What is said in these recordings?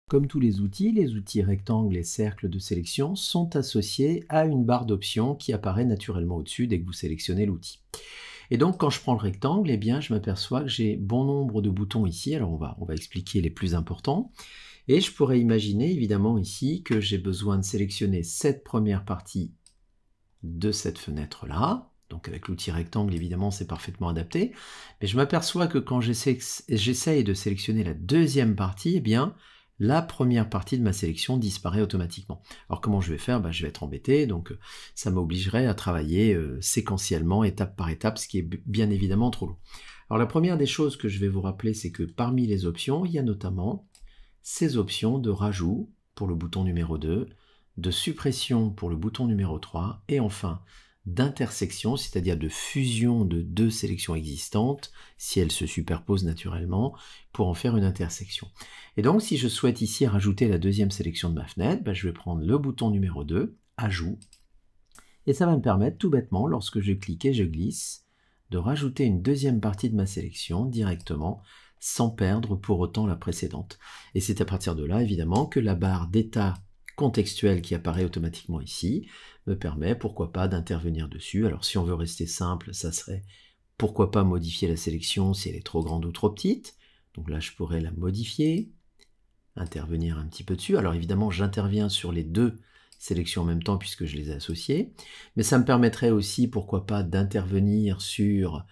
Comme tous les outils rectangles et cercles de sélection sont associés à une barre d'options qui apparaît naturellement au-dessus dès que vous sélectionnez l'outil. Et donc quand je prends le rectangle, eh bien, je m'aperçois que j'ai bon nombre de boutons ici. Alors on va expliquer les plus importants. Et je pourrais imaginer évidemment ici que j'ai besoin de sélectionner cette première partie de cette fenêtre-là. Donc avec l'outil rectangle, évidemment, c'est parfaitement adapté. Mais je m'aperçois que quand j'essaye de sélectionner la deuxième partie, eh bien, la première partie de ma sélection disparaît automatiquement. Alors comment je vais faire? Je vais être embêté, donc ça m'obligerait à travailler séquentiellement, étape par étape, ce qui est bien évidemment trop long. Alors la première des choses que je vais vous rappeler, c'est que parmi les options, il y a notamment ces options de rajout pour le bouton numéro 2, de suppression pour le bouton numéro 3, et enfin d'intersection, c'est-à-dire de fusion de deux sélections existantes, si elles se superposent naturellement, pour en faire une intersection. Et donc, si je souhaite ici rajouter la deuxième sélection de ma fenêtre, je vais prendre le bouton numéro 2, Ajout, et ça va me permettre tout bêtement, lorsque je clique et je glisse, de rajouter une deuxième partie de ma sélection directement, sans perdre pour autant la précédente. Et c'est à partir de là, évidemment, que la barre d'état contextuel qui apparaît automatiquement ici me permet, pourquoi pas, d'intervenir dessus. Alors si on veut rester simple, ça serait pourquoi pas modifier la sélection si elle est trop grande ou trop petite. Donc là, je pourrais la modifier, intervenir un petit peu dessus. Alors évidemment, j'interviens sur les deux sélections en même temps puisque je les ai associées. Mais ça me permettrait aussi, pourquoi pas, d'intervenir sur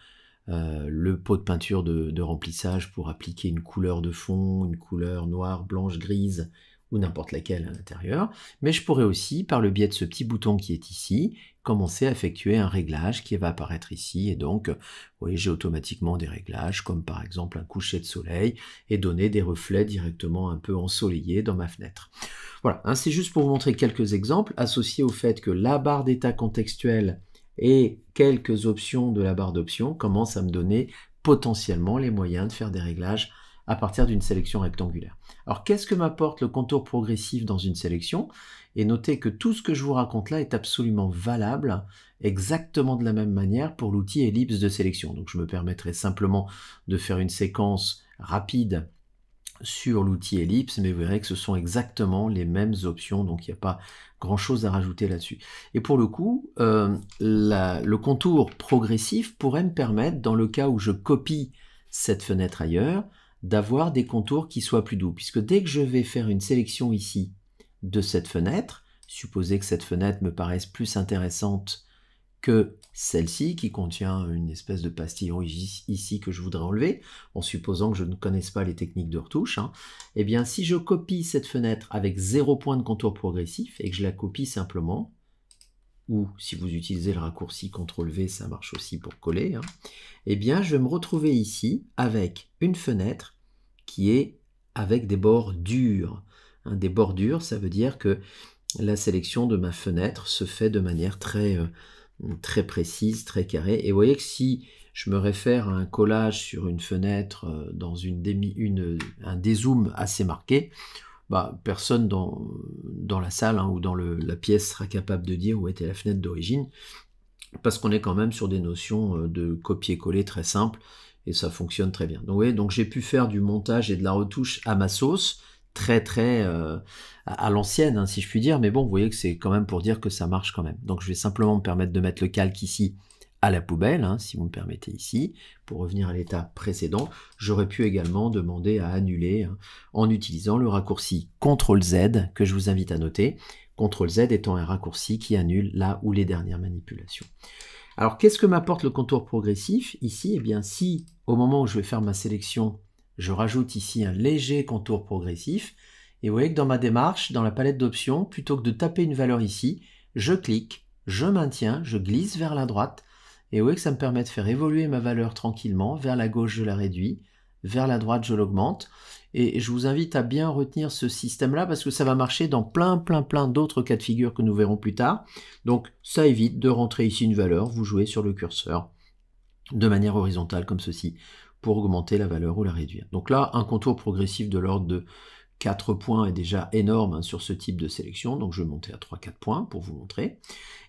le pot de peinture de remplissage pour appliquer une couleur de fond, une couleur noire, blanche, grise, ou n'importe laquelle à l'intérieur, mais je pourrais aussi, par le biais de ce petit bouton qui est ici, commencer à effectuer un réglage qui va apparaître ici, et donc, vous voyez, j'ai automatiquement des réglages, comme par exemple un coucher de soleil, et donner des reflets directement un peu ensoleillés dans ma fenêtre. Voilà, c'est juste pour vous montrer quelques exemples, associés au fait que la barre d'état contextuel et quelques options de la barre d'options commencent à me donner potentiellement les moyens de faire des réglages à partir d'une sélection rectangulaire. Alors qu'est-ce que m'apporte le contour progressif dans une sélection? Et notez que tout ce que je vous raconte là est absolument valable exactement de la même manière pour l'outil ellipse de sélection. Donc je me permettrai simplement de faire une séquence rapide sur l'outil ellipse, mais vous verrez que ce sont exactement les mêmes options, donc il n'y a pas grand chose à rajouter là-dessus. Et pour le coup, le contour progressif pourrait me permettre, dans le cas où je copie cette fenêtre ailleurs, d'avoir des contours qui soient plus doux, puisque dès que je vais faire une sélection ici de cette fenêtre, supposez que cette fenêtre me paraisse plus intéressante que celle-ci qui contient une espèce de pastillon ici que je voudrais enlever, en supposant que je ne connaisse pas les techniques de retouche, eh bien si je copie cette fenêtre avec 0 point de contour progressif et que je la copie simplement, ou si vous utilisez le raccourci CTRL-V, ça marche aussi pour coller, eh bien je vais me retrouver ici avec une fenêtre qui est avec des bords durs. Des bords durs, ça veut dire que la sélection de ma fenêtre se fait de manière très précise, très carrée. Et vous voyez que si je me réfère à un collage sur une fenêtre dans un dézoom assez marqué, personne dans la salle ou dans la pièce sera capable de dire où était la fenêtre d'origine, parce qu'on est quand même sur des notions de copier-coller très simples, et ça fonctionne très bien. Donc, vous voyez, donc j'ai pu faire du montage et de la retouche à ma sauce, très à l'ancienne, si je puis dire, mais bon, vous voyez que c'est quand même pour dire que ça marche quand même. Donc je vais simplement me permettre de mettre le calque ici à la poubelle, si vous me permettez ici, pour revenir à l'état précédent. J'aurais pu également demander à annuler en utilisant le raccourci CTRL-Z, que je vous invite à noter, CTRL-Z étant un raccourci qui annule la ou les dernières manipulations. Alors qu'est-ce que m'apporte le contour progressif ici? Eh bien si, au moment où je vais faire ma sélection, je rajoute ici un léger contour progressif, et vous voyez que dans ma démarche, dans la palette d'options, plutôt que de taper une valeur ici, je clique, je maintiens, je glisse vers la droite, et vous voyez que ça me permet de faire évoluer ma valeur tranquillement, vers la gauche je la réduis, vers la droite je l'augmente, et je vous invite à bien retenir ce système-là, parce que ça va marcher dans plein d'autres cas de figure que nous verrons plus tard. Donc ça évite de rentrer ici une valeur, vous jouez sur le curseur, de manière horizontale comme ceci, pour augmenter la valeur ou la réduire. Donc là, un contour progressif de l'ordre de 4 points est déjà énorme sur ce type de sélection, donc je vais monter à 3-4 points pour vous montrer,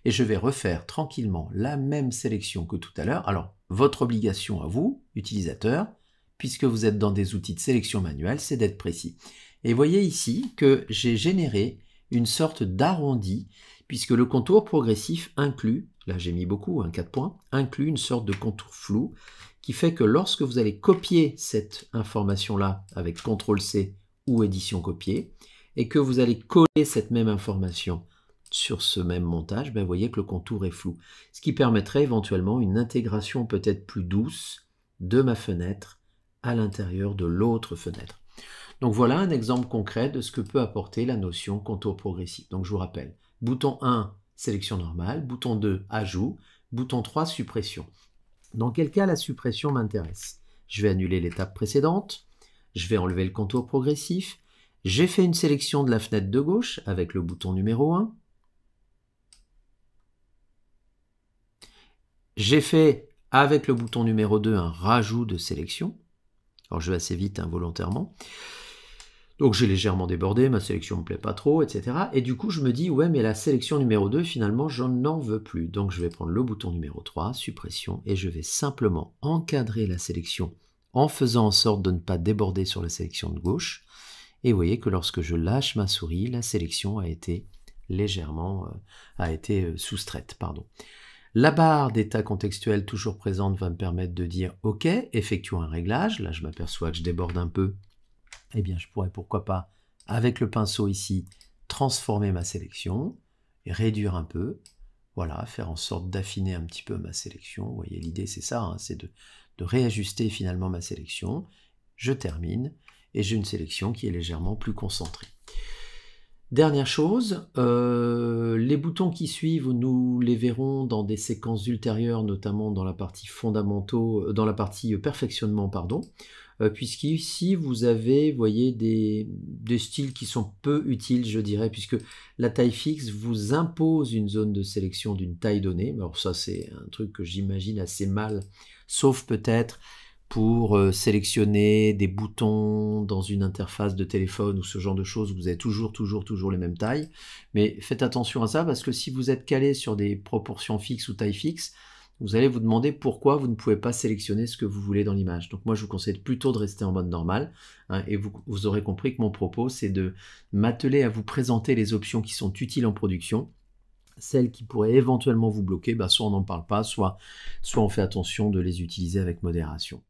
et je vais refaire tranquillement la même sélection que tout à l'heure. Alors, votre obligation à vous, utilisateur, puisque vous êtes dans des outils de sélection manuelle, c'est d'être précis. Et voyez ici que j'ai généré une sorte d'arrondi, puisque le contour progressif inclut, là j'ai mis beaucoup, 4 points, inclut une sorte de contour flou, qui fait que lorsque vous allez copier cette information-là avec CTRL-C ou édition copier, et que vous allez coller cette même information sur ce même montage, vous voyez que le contour est flou. Ce qui permettrait éventuellement une intégration peut-être plus douce de ma fenêtre à l'intérieur de l'autre fenêtre. Donc voilà un exemple concret de ce que peut apporter la notion contour progressif. Donc je vous rappelle, bouton 1, sélection normale, bouton 2, ajout, bouton 3, suppression. Dans quel cas la suppression m'intéresse? Je vais annuler l'étape précédente, je vais enlever le contour progressif, j'ai fait une sélection de la fenêtre de gauche avec le bouton numéro 1, j'ai fait avec le bouton numéro 2 un rajout de sélection, alors je vais assez vite volontairement. Donc j'ai légèrement débordé, ma sélection ne me plaît pas trop, etc. Et du coup je me dis, ouais mais la sélection numéro 2, finalement je n'en veux plus. Donc je vais prendre le bouton numéro 3, suppression, et je vais simplement encadrer la sélection en faisant en sorte de ne pas déborder sur la sélection de gauche. Et vous voyez que lorsque je lâche ma souris, la sélection a été légèrement soustraite. La barre d'état contextuel toujours présente va me permettre de dire OK, effectuons un réglage. Là je m'aperçois que je déborde un peu. Eh bien, je pourrais, pourquoi pas, avec le pinceau ici, transformer ma sélection, et réduire un peu, voilà, faire en sorte d'affiner un petit peu ma sélection. Vous voyez, l'idée c'est ça, c'est de réajuster finalement ma sélection. Je termine, et j'ai une sélection qui est légèrement plus concentrée. Dernière chose, les boutons qui suivent, nous les verrons dans des séquences ultérieures, notamment dans la partie fondamentaux, dans la partie perfectionnement, puisqu'ici vous avez, voyez, des styles qui sont peu utiles, je dirais, puisque la taille fixe vous impose une zone de sélection d'une taille donnée. Alors ça, c'est un truc que j'imagine assez mal, sauf peut-être pour sélectionner des boutons dans une interface de téléphone ou ce genre de choses, vous avez toujours les mêmes tailles. Mais faites attention à ça, parce que si vous êtes calé sur des proportions fixes ou tailles fixes, vous allez vous demander pourquoi vous ne pouvez pas sélectionner ce que vous voulez dans l'image. Donc moi, je vous conseille plutôt de rester en mode normal, et vous aurez compris que mon propos, c'est de m'atteler à vous présenter les options qui sont utiles en production. Celles qui pourraient éventuellement vous bloquer, soit on n'en parle pas, soit on fait attention de les utiliser avec modération.